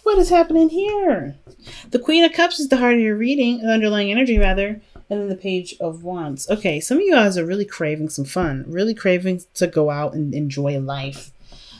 What is happening here? The Queen of Cups is the heart of your reading, the underlying energy rather, and then the Page of Wands. Okay, some of you guys are really craving some fun, really craving to go out and enjoy life.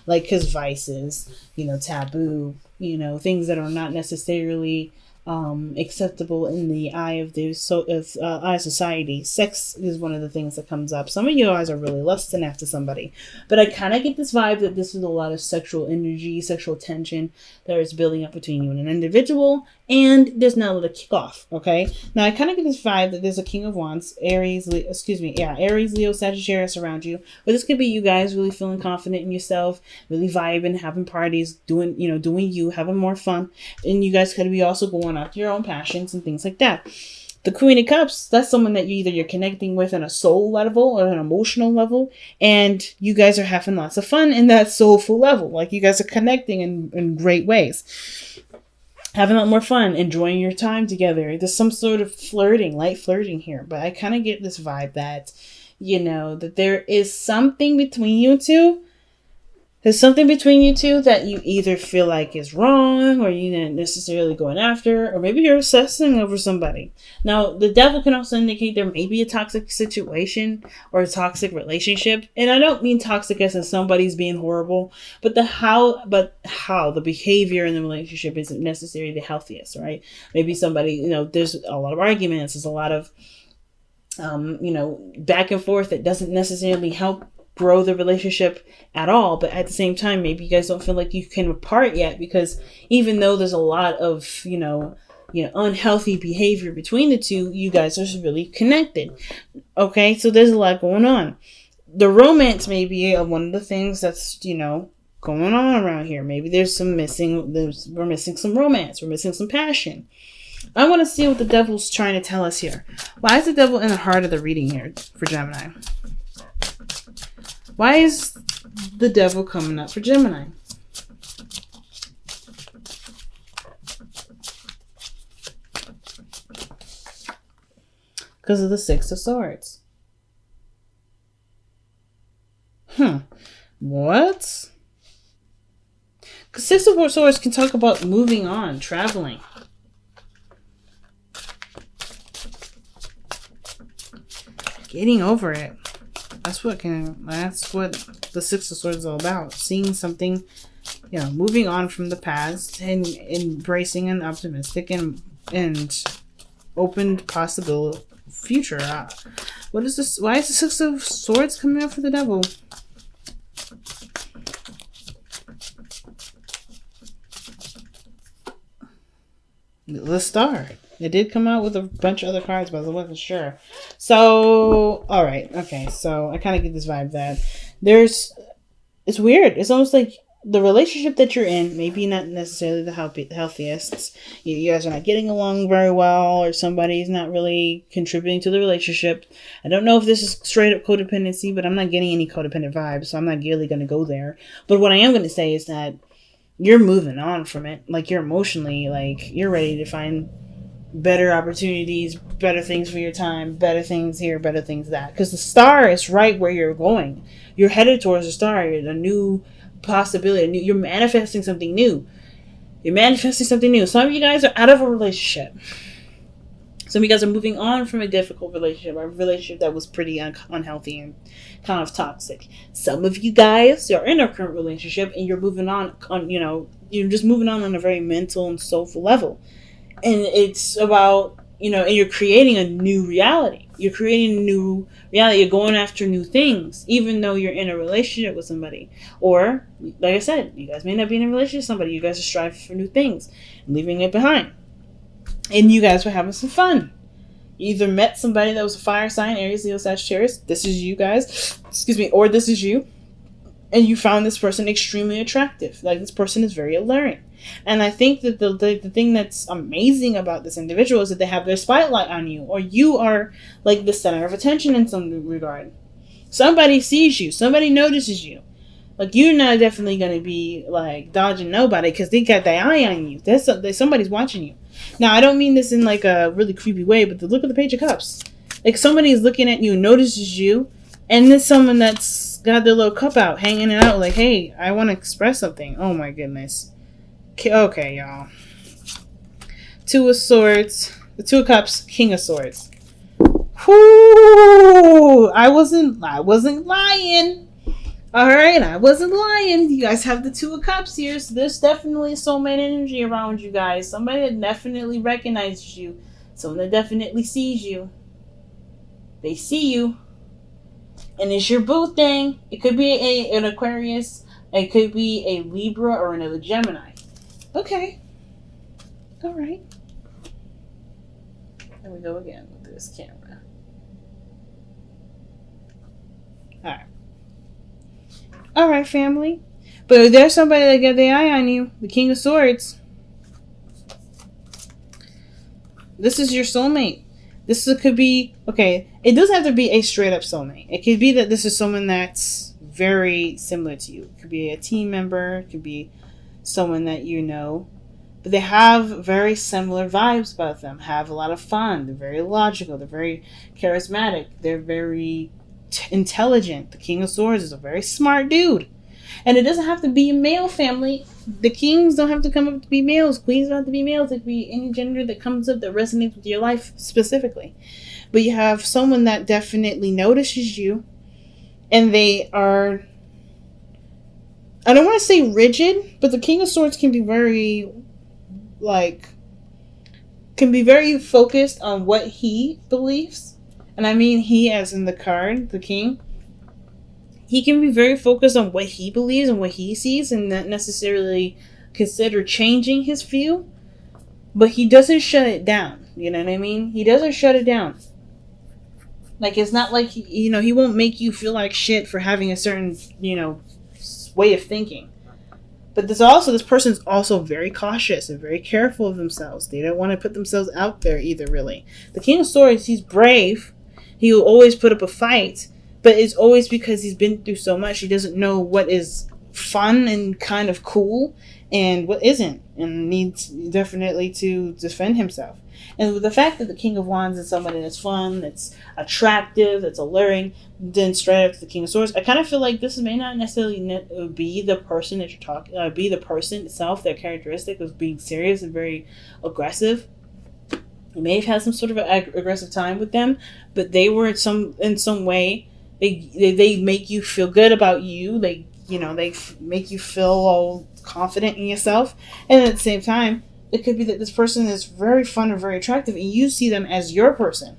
Like his vices, taboo, things that are not necessarily acceptable in the eye of eye of society. Sex is one of the things that comes up. Some of you guys are really lusting after somebody, but I kind of get this vibe that this is a lot of sexual energy, sexual tension that is building up between you and an individual, and there's now the kickoff. Okay, now I kind of get this vibe that there's a King of Wands, Aries, Leo, Sagittarius around you, but this could be you guys really feeling confident in yourself, really vibing, having parties, doing you, having more fun, and you guys could be also going after your own passions and things like that. The Queen of Cups, that's someone that you're connecting with on a soul level or an emotional level, and you guys are having lots of fun in that soulful level. Like you guys are connecting in great ways, having a lot more fun, enjoying your time together. There's some sort of light flirting here, but I kind of get this vibe that, that there is something between you two. There's something between you two that you either feel like is wrong or you're not necessarily going after, or maybe you're obsessing over somebody. Now, the devil can also indicate there may be a toxic situation or a toxic relationship. And I don't mean toxic as in somebody's being horrible, but how the behavior in the relationship isn't necessarily the healthiest, right? Maybe somebody, there's a lot of arguments, there's a lot of, back and forth that doesn't necessarily help grow the relationship at all. But at the same time, maybe you guys don't feel like you can apart yet, because even though there's a lot of unhealthy behavior between the two, you guys are really connected. Okay, so there's a lot going on. The romance may be one of the things that's going on around here. Maybe we're missing some romance, we're missing some passion. I want to see what the devil's trying to tell us here. Why is the devil in the heart of the reading here for Gemini? Why is the devil coming up for Gemini? Because of the Six of Swords. What? Because Six of Swords can talk about moving on, traveling. Getting over it. That's what the Six of Swords is all about. Seeing something, moving on from the past and embracing an optimistic and open possible future. What is this? Why is the Six of Swords coming up for the devil? The Star. It did come out with a bunch of other cards, but I wasn't sure. So, all right. Okay. So I kind of get this vibe that it's weird. It's almost like the relationship that you're in, maybe not necessarily the healthiest. You guys are not getting along very well, or somebody's not really contributing to the relationship. I don't know if this is straight up codependency, but I'm not getting any codependent vibes, so I'm not really going to go there. But what I am going to say is that you're moving on from it. Like, you're emotionally, you're ready to find better opportunities, better things for your time, better things here, better things that. Because the star is right where you're going. You're headed towards the star, a new possibility. You're manifesting something new. Some of you guys are out of a relationship. Some of you guys are moving on from a difficult relationship, a relationship that was pretty unhealthy and kind of toxic. Some of you guys are in a current relationship and you're moving on, you're just moving on a very mental and soulful level. And it's about, and you're creating a new reality. You're going after new things, even though you're in a relationship with somebody. Or, like I said, you guys may not be in a relationship with somebody. You guys are striving for new things and leaving it behind. And you guys were having some fun. You either met somebody that was a fire sign, Aries, Leo, Sagittarius. This is you guys. Or this is you. And you found this person extremely attractive. Like, this person is very alluring. And I think that the thing that's amazing about this individual is that they have their spotlight on you, or you are like the center of attention in some regard. Somebody sees you, somebody notices you. Like, you're not definitely going to be like dodging nobody because they got their eye on you. Somebody's watching you. Now, I don't mean this in like a really creepy way, but look at the Page of Cups. Like, somebody is looking at you, notices you, and there's someone that's got their little cup out, hanging it out like, hey, I want to express something. Oh my goodness. Okay, y'all. Two of Swords, the Two of Cups, King of Swords. Whoo! I wasn't lying. All right, I wasn't lying. You guys have the Two of Cups here, so there's definitely soulmate energy around you guys. Somebody that definitely recognizes you. Someone that definitely sees you. They see you. And it's your boo thing. It could be an Aquarius. It could be a Libra or another Gemini. Okay. All right. There we go again with this camera. Alright. Alright, family. But if there's somebody that got their eye on you, the King of Swords, this is your soulmate. Could be, okay, it doesn't have to be a straight up soulmate. It could be that this is someone that's very similar to you. It could be a team member. It could be someone that you know. But they have very similar vibes about them. Have a lot of fun. They're very logical. They're very charismatic. They're very intelligent. The King of Swords is a very smart dude. And it doesn't have to be a male family. The kings don't have to come up to be males. Queens don't have to be males. It could be any gender that comes up that resonates with your life specifically. But you have someone that definitely notices you. And they are, I don't want to say rigid, but the King of Swords can be very focused on what he believes. And I mean he as in the card, the king. He can be very focused on what he believes and what he sees and not necessarily consider changing his view. But he doesn't shut it down. You know what I mean? He doesn't shut it down. Like, it's not like, he won't make you feel like shit for having a certain, way of thinking. But this person's also very cautious and very careful of themselves. They don't want to put themselves out there either, really. The King of Swords, he's brave. He will always put up a fight. But it's always because he's been through so much. He doesn't know what is fun and kind of cool and what isn't. And needs definitely to defend himself. And with the fact that the King of Wands is somebody that's fun, that's attractive, that's alluring, then straight up to the King of Swords, I kind of feel like this may not necessarily be the person that you're talking, be the person itself, their characteristic of being serious and very aggressive. You may have had some sort of aggressive time with them, but they were in some way, they make you feel good about you. They make you feel all confident in yourself. And at the same time, it could be that this person is very fun and very attractive, and you see them as your person.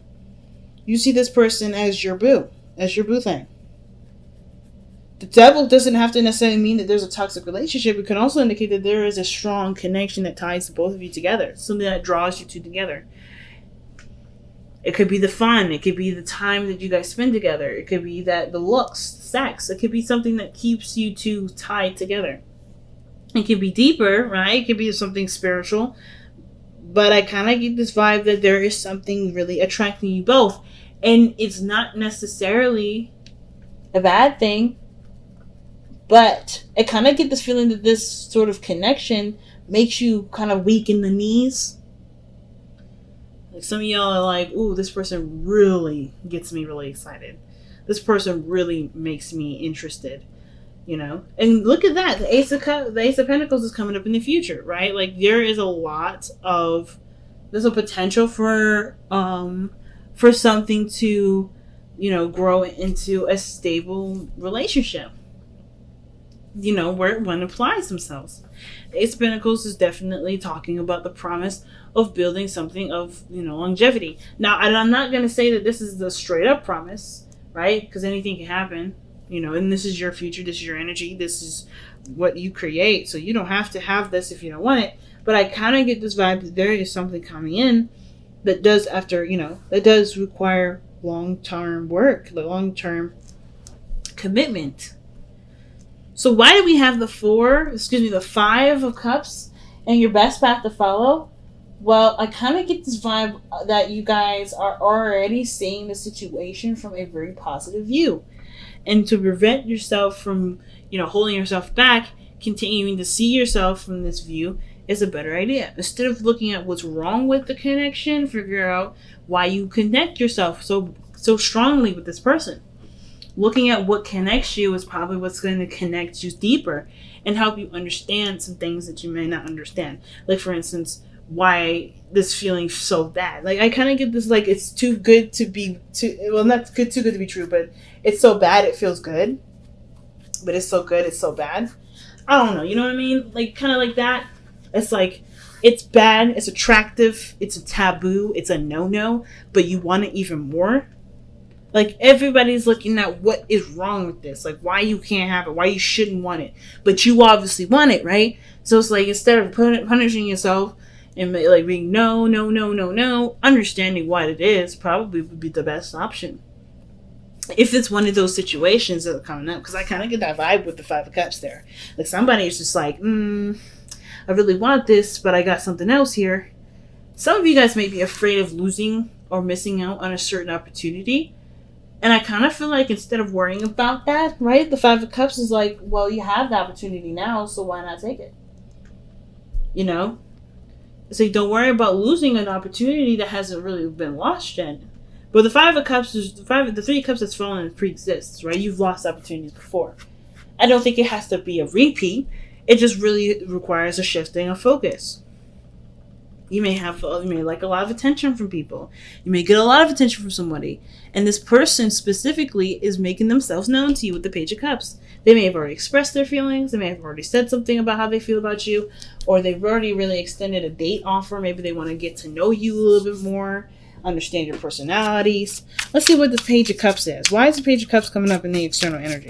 You see this person as your boo thing. The devil doesn't have to necessarily mean that there's a toxic relationship. It can also indicate that there is a strong connection that ties both of you together. Something that draws you two together. It could be the fun. It could be the time that you guys spend together. It could be that the looks, sex. It could be something that keeps you two tied together. It can be deeper, right? It could be something spiritual. But I kind of get this vibe that there is something really attracting you both. And it's not necessarily a bad thing. But I kind of get this feeling that this sort of connection makes you kind of weak in the knees. Like some of y'all are like, ooh, this person really gets me really excited. This person really makes me interested. And look at that. The Ace of Pentacles is coming up in the future, right? Like there's a potential for something to, grow into a stable relationship. Where one applies themselves. The Ace of Pentacles is definitely talking about the promise of building something of, longevity. Now, I'm not going to say that this is the straight up promise, right? Because anything can happen. And this is your future, this is your energy, this is what you create. So you don't have to have this if you don't want it. But I kind of get this vibe that there is something coming in that does require long-term work, the long-term commitment. So why do we have the 5 of Cups and your best path to follow? Well, I kind of get this vibe that you guys are already seeing the situation from a very positive view. And to prevent yourself from, holding yourself back, continuing to see yourself from this view is a better idea. Instead of looking at what's wrong with the connection, figure out why you connect yourself so strongly with this person. Looking at what connects you is probably what's going to connect you deeper and help you understand some things that you may not understand. Like, for instance, why this feeling so bad. Like, I kind of get this, like, it's too good to be not good, too good to be true, but it's so bad it feels good, but it's so good it's so bad. I don't know, you know what I mean? Like, kind of like that. It's like, it's bad, it's attractive, it's a taboo, it's a no-no, but you want it even more. Like, everybody's looking at what is wrong with this, like why you can't have it, why you shouldn't want it, but you obviously want it, right? So it's like, instead of punishing yourself and like being no, no, no, no, no, understanding what it is probably would be the best option. If it's one of those situations that are coming up, because I kind of get that vibe with the Five of Cups there. Like, somebody is just like, I really want this, but I got something else here. Some of you guys may be afraid of losing or missing out on a certain opportunity. And I kind of feel like, instead of worrying about that, right, the Five of Cups is like, well, you have the opportunity now, so why not take it? You know? So don't worry about losing an opportunity that hasn't really been lost yet. But the Five of Cups is the Three of Cups that's fallen pre-exists, right? You've lost opportunities before. I don't think it has to be a repeat. It just really requires a shifting of focus. You may like a lot of attention from people. You may get a lot of attention from somebody. And this person specifically is making themselves known to you with the Page of Cups. They may have already expressed their feelings. They may have already said something about how they feel about you. Or they've already really extended a date offer. Maybe they want to get to know you a little bit more. Understand your personalities. Let's see what this Page of Cups is. Why is the Page of Cups coming up in the external energy?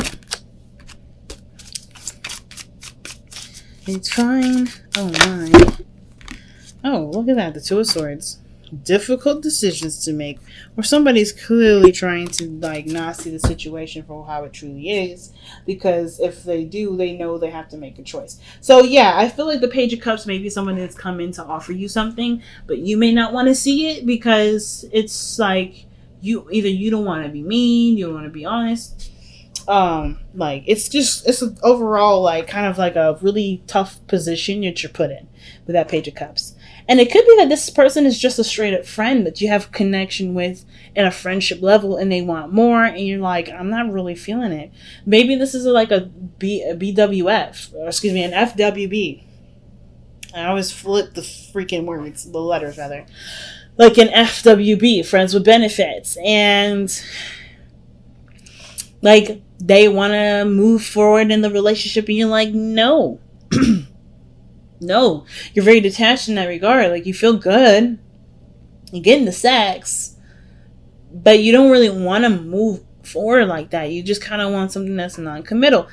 It's fine. Oh my. Oh, look at that. The Two of Swords. Difficult decisions to make. Or somebody's clearly trying to, like, not see the situation for how it truly is. Because if they do, they know they have to make a choice. So, yeah, I feel like the Page of Cups may be someone that's come in to offer you something. But you may not want to see it because it's like, you don't want to be mean. You don't want to be honest. Like, it's an overall, like, kind of like a really tough position that you're put in with that Page of Cups. And it could be that this person is just a straight up friend that you have connection with at a friendship level, and they want more, and you're like, I'm not really feeling it. Maybe this is like a BWF, or excuse me, an FWB. I always flip the freaking words, the letters rather. Like an FWB, friends with benefits. And like, they want to move forward in the relationship, and you're like, no. No, you're very detached in that regard. Like, you feel good, you get into sex, but you don't really want to move forward like that. You just kind of want something that's non-committal.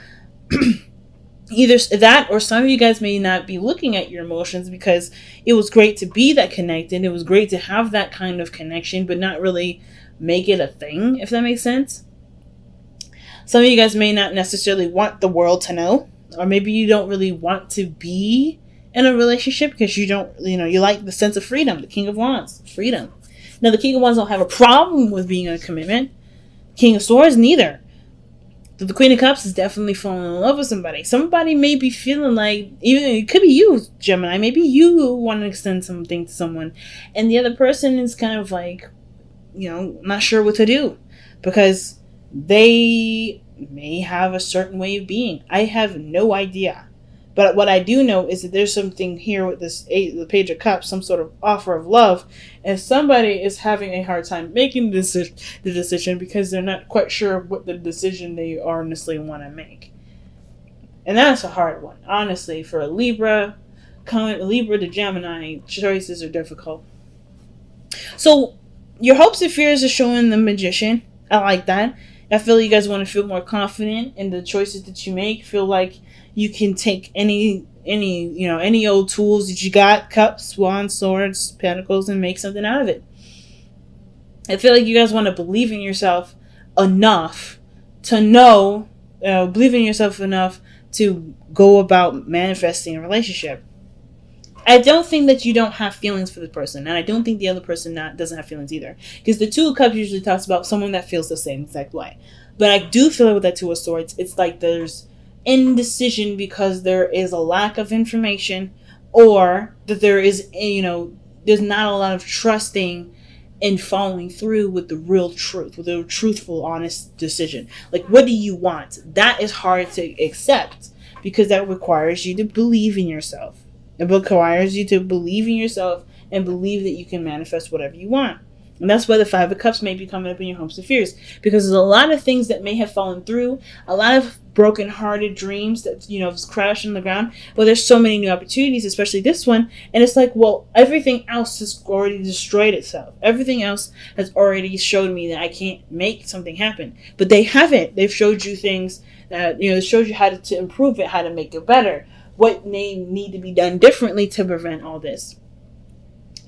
Either that, or some of you guys may not be looking at your emotions because it was great to be that connected. It was great to have that kind of connection, but not really make it a thing, if that makes sense. Some of you guys may not necessarily want the world to know, or maybe you don't really want to be in a relationship because you don't, you like the sense of freedom. The King of Wands, freedom. Now, the King of Wands don't have a problem with being in a commitment. King of Swords, neither. But the Queen of Cups is definitely falling in love with somebody. Somebody may be feeling like, even it could be you, Gemini. Maybe you want to extend something to someone, and the other person is kind of like, not sure what to do because they may have a certain way of being. I have no idea. But what I do know is that there's something here with the Page of Cups, some sort of offer of love, and somebody is having a hard time making the decision because they're not quite sure what the decision they honestly want to make. And that's a hard one. Honestly, for a Libra to Gemini, choices are difficult. So, your hopes and fears are showing the Magician. I like that. I feel you guys want to feel more confident in the choices that you make. Feel like you can take any old tools that you got, cups, wands, swords, pentacles, and make something out of it. I feel like you guys want to believe in yourself enough to know, believe in yourself enough to go about manifesting a relationship. I don't think that you don't have feelings for the person, and I don't think the other person doesn't have feelings either. Because the Two of Cups usually talks about someone that feels the same exact way. But I do feel like with that Two of Swords, it's like there's indecision because there is a lack of information, or that there is, there's not a lot of trusting and following through with the real truth, with a truthful, honest decision. Like, what do you want? That is hard to accept because that requires you to believe in yourself. It requires you to believe in yourself and believe that you can manifest whatever you want. And that's why the Five of Cups may be coming up in your hopes and fears, because there's a lot of things that may have fallen through, a lot of broken-hearted dreams that, just crashed on the ground. Well, there's so many new opportunities, especially this one, and it's like, well, everything else has already destroyed itself. Everything else has already showed me that I can't make something happen. But they haven't. They've showed you things that, it shows you how to improve it, how to make it better, what may need to be done differently to prevent all this.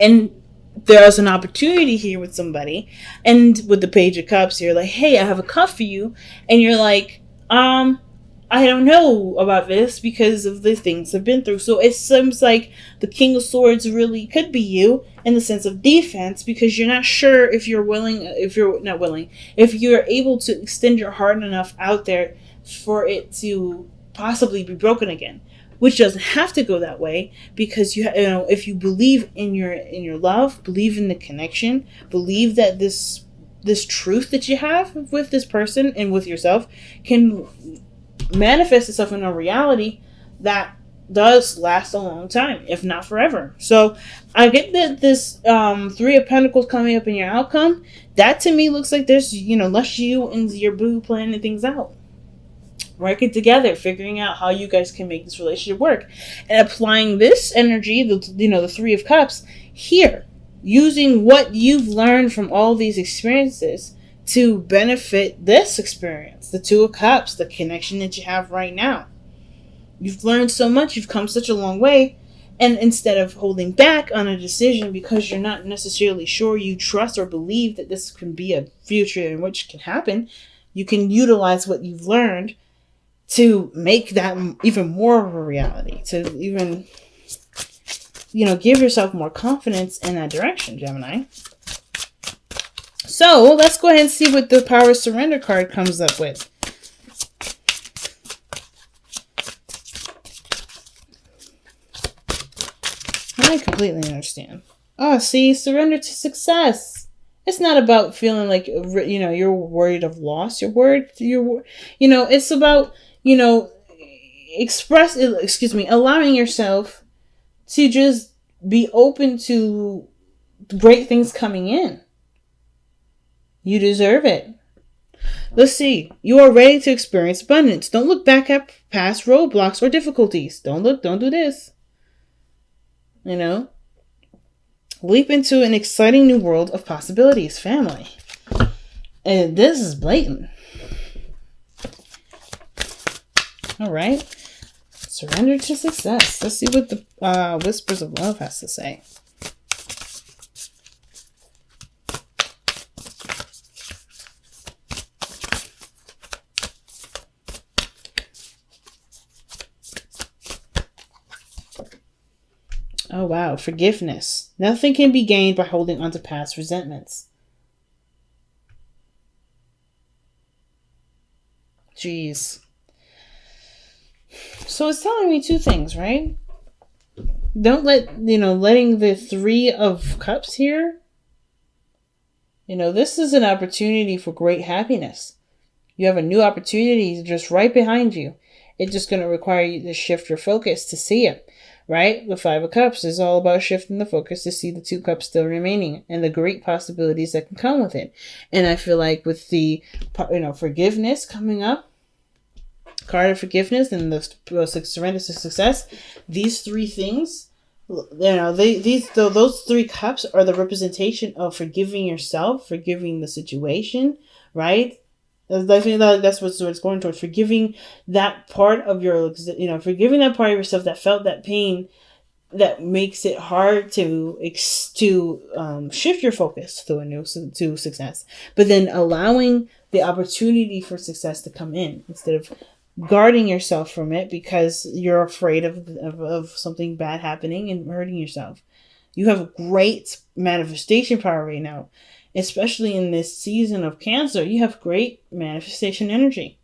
And there's an opportunity here with somebody, and with the Page of Cups, you're like, hey, I have a cup for you, and you're like, I don't know about this because of the things I've been through. So it seems like the King of Swords really could be you in the sense of defense, because you're not sure if you're able to extend your heart enough out there for it to possibly be broken again. Which doesn't have to go that way, because if you believe in your love, believe in the connection, believe that this truth that you have with this person and with yourself can manifest itself in a reality that does last a long time, if not forever. So I get that this Three of Pentacles coming up in your outcome. That to me looks like there's less you and your boo planning things out. Working together, figuring out how you guys can make this relationship work, and applying this energy, the Three of Cups here, using what you've learned from all these experiences to benefit this experience, the Two of Cups, the connection that you have right now. You've learned so much, you've come such a long way, and instead of holding back on a decision because you're not necessarily sure you trust or believe that this can be a future in which can happen, you can utilize what you've learned to make that even more of a reality, to even, give yourself more confidence in that direction, Gemini. So let's go ahead and see what the Power of Surrender card comes up with. I completely understand. Oh, see, surrender to success. It's not about feeling like, you're worried of loss. It's about, allowing yourself to just be open to great things coming in. You deserve it. Let's see. You are ready to experience abundance. Don't look back at past roadblocks or difficulties. Don't do this. Leap into an exciting new world of possibilities, family. And this is blatant. All right. Surrender to success. Let's see what the Whispers of Love has to say. Oh, wow. Forgiveness. Nothing can be gained by holding on to past resentments. Jeez. So it's telling me two things, right? Don't letting the Three of Cups here. This is an opportunity for great happiness. You have a new opportunity just right behind you. It's just going to require you to shift your focus to see it, right? The Five of Cups is all about shifting the focus to see the Two Cups still remaining and the great possibilities that can come with it. And I feel like with the, forgiveness coming up, card of forgiveness and the surrender to success, these three things, those three cups are the representation of forgiving yourself, forgiving the situation, right? I think that's what it's going towards. Forgiving that part of forgiving that part of yourself that felt that pain, that makes it hard to shift your focus to success. But then allowing the opportunity for success to come in instead of guarding yourself from it because you're afraid of something bad happening and hurting yourself. You have great manifestation power right now. Especially in this season of Cancer, you have great manifestation energy.